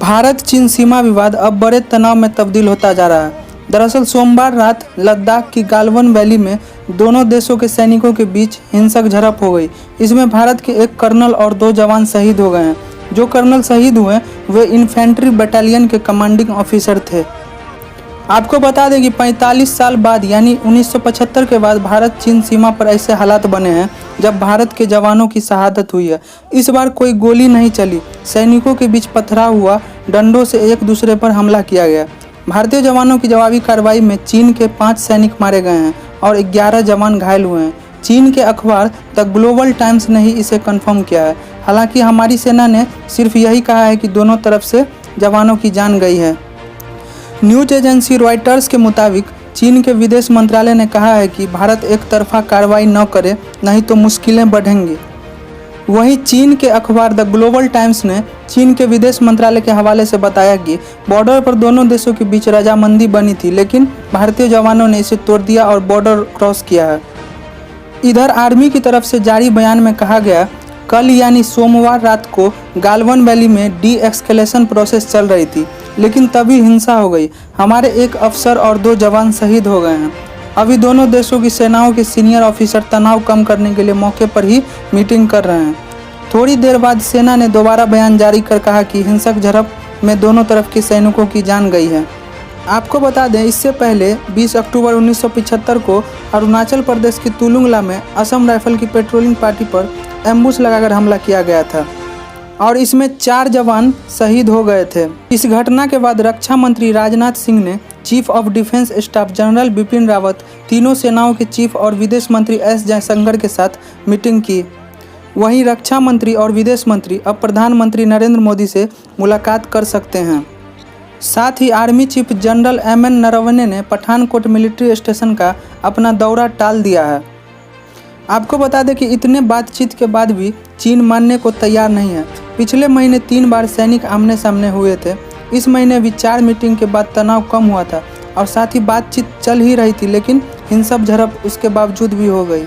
भारत चीन सीमा विवाद अब बड़े तनाव में तब्दील होता जा रहा है। दरअसल सोमवार रात लद्दाख की गालवन वैली में दोनों देशों के सैनिकों के बीच हिंसक झड़प हो गई। इसमें भारत के एक कर्नल और 2 जवान शहीद हो गए हैं। जो कर्नल शहीद हुए वे इन्फेंट्री बटालियन के कमांडिंग ऑफिसर थे। आपको बता दें कि 45 साल बाद यानी 1975 के बाद भारत चीन सीमा पर ऐसे हालात बने हैं जब भारत के जवानों की शहादत हुई है। इस बार कोई गोली नहीं चली, सैनिकों के बीच पथराव हुआ, डंडों से एक दूसरे पर हमला किया गया। भारतीय जवानों की जवाबी कार्रवाई में चीन के 5 सैनिक मारे गए हैं और 11 जवान घायल हुए हैं। चीन के अखबार द ग्लोबल टाइम्स ने ही इसे कंफर्म किया है। हालांकि हमारी सेना ने सिर्फ यही कहा है कि दोनों तरफ से जवानों की जान गई है। न्यूज एजेंसी रॉयटर्स के मुताबिक चीन के विदेश मंत्रालय ने कहा है कि भारत एक तरफा कार्रवाई न करे, नहीं तो मुश्किलें बढ़ेंगी। वहीं चीन के अखबार द ग्लोबल टाइम्स ने चीन के विदेश मंत्रालय के हवाले से बताया कि बॉर्डर पर दोनों देशों के बीच रजामंदी बनी थी, लेकिन भारतीय जवानों ने इसे तोड़ दिया और बॉर्डर क्रॉस किया है। इधर आर्मी की तरफ से जारी बयान में कहा गया, कल यानी सोमवार रात को गालवन वैली में डी एस्केलेशन प्रोसेस चल रही थी, लेकिन तभी हिंसा हो गई। हमारे एक अफसर और 2 जवान शहीद हो गए हैं। अभी दोनों देशों की सेनाओं के सीनियर ऑफिसर तनाव कम करने के लिए मौके पर ही मीटिंग कर रहे हैं। थोड़ी देर बाद सेना ने दोबारा बयान जारी कर कहा कि हिंसक झड़प में दोनों तरफ के सैनिकों की जान गई है। आपको बता दें, इससे पहले 20 अक्टूबर 1975 को अरुणाचल प्रदेश के तुलुंगला में असम राइफल की पेट्रोलिंग पार्टी पर एम्बुश लगाकर हमला किया गया था और इसमें 4 जवान शहीद हो गए थे। इस घटना के बाद रक्षा मंत्री राजनाथ सिंह ने chief of defence staff general Bipin Rawat, तीनों सेनाओं के चीफ और विदेश मंत्री एस जयशंकर के साथ मीटिंग की। वहीं रक्षा मंत्री और विदेश मंत्री अब प्रधानमंत्री नरेंद्र मोदी से मुलाकात कर सकते हैं। साथ ही army chief general MN Naravane ने पठानकोट मिलिट्री स्टेशन का अपना दौरा टाल दिया है। आपको बता दें कि इतने बातचीत के बाद भी चीन मानने को तैयार नहीं है। पिछले महीने 3 बार सैनिक आमने सामने हुए थे। इस महीने भी 4 मीटिंग के बाद तनाव कम हुआ था और साथ ही बातचीत चल ही रही थी, लेकिन हिंसक झड़प उसके बावजूद भी हो गई।